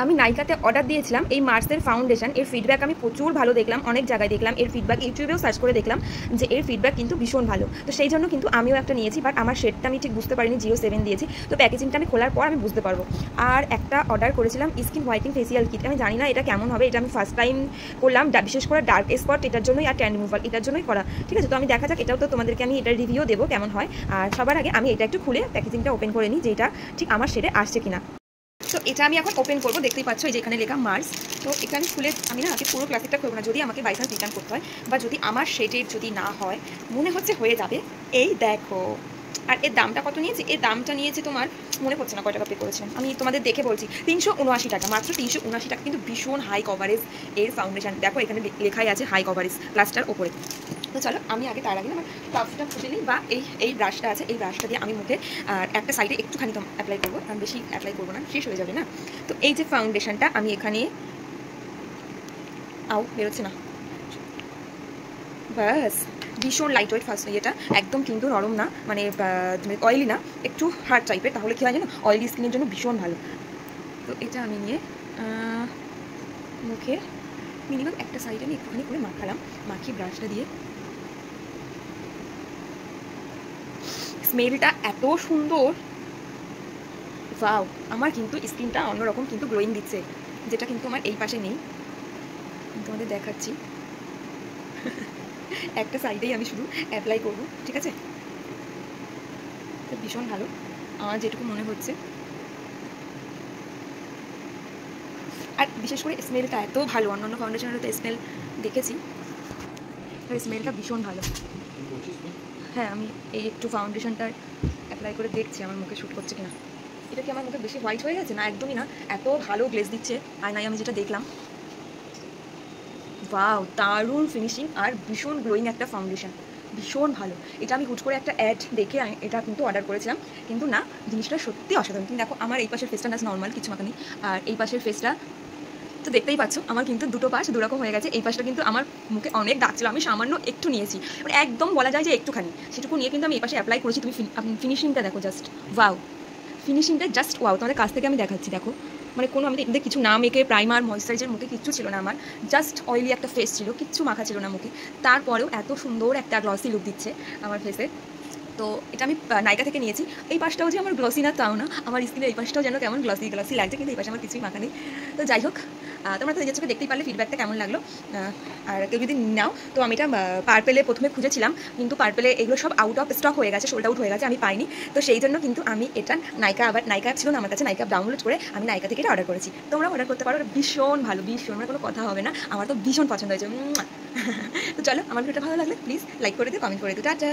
আমি নাইকাতে অর্ডার দিয়েছিলাম এই মার্সের ফাউন্ডেশন। এর ফিডব্যাক আমি প্রচুর ভালো দেখলাম, অনেক জায়গায় দেখলাম এর ফিডব্যাক, ইউটিউবেও সার্চ করে দেখলাম যে এর ফিডব্যাক কিন্তু ভীষণ ভালো। তো সেই জন্য কিন্তু আমিও একটা নিয়েছি, বাট আমার শেডটা আমি ঠিক বুঝতে পারিনি, 07 দিয়েছি। তো প্যাকেজিংটা আমি খোলার পর আমি বুঝতে পারবো। আর একটা অর্ডার করেছিলাম স্কিন হোয়াইটিং ফেসিয়াল কিট। আমি জানি না এটা কেমন হবে, এটা আমি ফার্স্ট টাইম করলাম, বিশেষ করে ডার্ক স্পট এটার জন্যই আর ট্যান রিমুভাল এটার জন্যই করা। ঠিক আছে, তো আমি দেখা যাক, এটাও তো তোমাদেরকে আমি এটার রিভিউ দেবো কেমন হয়। আর সবার আগে আমি এটা একটু খুলে প্যাকেজিংটা ওপেন করে নিই যে এটা ঠিক আমার শেডে আসছে কিনা। তো এটা আমি এখন ওপেন করবো, দেখতেই পাচ্ছ এই যে এখানে লেখা মার্স। তো এটা আমি খুলে আমি না আগে পুরো ক্লাসিকটা করবো না, যদি আমাকে বাই চান্স রিটার্ন করতে হয় বা যদি আমার শেডের যদি না হয়, মনে হচ্ছে হয়ে যাবে। এই দেখো, আর এর দামটা কত নিয়েছে? এর দামটা নিয়েছে তোমার, মনে পড়ছে না কয় টাকা পে করেছিলাম, আমি তোমাদের দেখে বলছি, 379 টাকা, মাত্র 379 টাকা। কিন্তু ভীষণ হাই কভারেজ এর ফাউন্ডেশন, দেখো এখানে লেখাই আছে হাই কভারেজ প্লাসটার ওপরে। তো চলো আমি আগে তার আগে আমার পাফটা ফুটে নিই, বা এই ব্রাশটা আছে, এই ব্রাশটা দিয়ে আমি মুখে একটা সাইডে একটুখানি তো অ্যাপ্লাই করবো, কারণ বেশি অ্যাপ্লাই করবো না, শেষ হয়ে যাবে না। তো এই যে ফাউন্ডেশনটা আমি এখানে বেরোচ্ছে না, ব্যাস ভীষণ লাইট ওয়েট ফার্স্ট এটা একদম কিন্তু নরম না, মানে অয়েলি না, একটু হার্ড টাইপের, তাহলে কী হয় জানো, অয়েলি স্কিনের জন্য ভীষণ ভালো। তো এটা আমি নিয়ে মুখে মিনিমাম একটা সাইডে আমি একটুখানি করে মাখালাম, মাখিয়ে ব্রাশটা দিয়ে। স্মেলটা এত সুন্দর, ওয়াও! আমার কিন্তু স্কিনটা অন্যরকম কিন্তু গ্লোয়িং দিচ্ছে, যেটা কিন্তু আমার এই পাশে নেই। তোমাদের দেখাচ্ছি, একটা সাইডেই আমি শুধু অ্যাপ্লাই করবো, ঠিক আছে? ভীষণ ভালো আমার যেটুকু মনে হচ্ছে। আর বিশেষ করে স্মেলটা এত ভালো, অন্যান্য ফাউন্ডেশনের তো স্মেল দেখেছি, স্মেলটা ভীষণ ভালো। হ্যাঁ, আমি এই একটু ফাউন্ডেশনটা অ্যাপ্লাই করে দেখছি আমার মুখে শ্যুট করছে কিনা। এটা কি আমার মুখে বেশি হোয়াইট হয়ে গেছে? না, একদমই না, এত ভালো গ্লেজ দিচ্ছে। আর নাই আমি যেটা দেখলাম, ওয়াও, দারুণ ফিনিশিং আর ভীষণ গ্লোয়িং একটা ফাউন্ডেশন, ভীষণ ভালো। এটা আমি হুট করে একটা অ্যাড দেখে এটা কিন্তু অর্ডার করেছিলাম, কিন্তু না, জিনিসটা সত্যি অসাধারণ। তুমি দেখো আমার এই পাশের ফেসটা না নর্মাল কিছু মাখানি, আর এই পাশের ফেসটা তো দেখতেই পাচ্ছ আমার কিন্তু দুটো পাশ দুরকম হয়ে গেছে। এই পাশটা কিন্তু আমার মুখে অনেক দাগ ছিল, আমি সামান্য একটু নিয়েছি, মানে একদম বলা যায় যে একটুখানি, সেটুকু নিয়ে কিন্তু আমি এই পাশে অ্যাপ্লাই করেছি। তুমি ফিনিশিংটা দেখো, জাস্ট ওয়াও, ফিনিশিংটা জাস্ট ওয়াও। তোমাদের কাছ থেকে আমি দেখাচ্ছি, দেখো, মানে কোনো আমি এদের কিছু না মেখে প্রাইমার ময়েশ্চারাইজার মুখে কিচ্ছু ছিল না আমার, জাস্ট অয়েলি একটা ফেস ছিল, কিচ্ছু মাখা ছিল না মুখে, তারপরেও এত সুন্দর একটা গ্লসি লুক দিচ্ছে আমার ফেসে। তো এটা আমি নাইকা থেকে নিয়েছি। এই পাশটাও যে আমার গ্লসি না তাও না, আমার স্কিনে এই পাশটাও যেন কেমন গ্লসি গ্লসি লাগছে, কিন্তু এই পাশে আমার কিছুই মাখা নেই। তো যাই হোক, তোমরা তো নিজের চোখে দেখতেই পারলে ফিডব্যাকটা কেমন লাগলো। আর কেউ যদি নাও, তো আমি এটা পার্পেলে প্রথমে খুঁজেছিলাম, কিন্তু পার্পেলে এগুলো সব আউট অফ স্টক হয়ে গেছে, সোল্ড আউট হয়ে গেছে, আমি পাইনি। তো সেই জন্য কিন্তু আমি এটা নাইকা ছিল না আমার কাছে, নাইকা ডাউনলোড করে আমি নাইকা থেকে এটা অর্ডার করেছি। তোমরা অর্ডার করতে পারো, ভীষণ ভালো, ভীষণ, মানে কোনো কথা হবে না, আমার তো ভীষণ পছন্দ হয়েছে। তো চলো, আমার ভিডিওটা ভালো লাগলে প্লিজ লাইক করে দিও, কমেন্ট করে দিও, টাটা।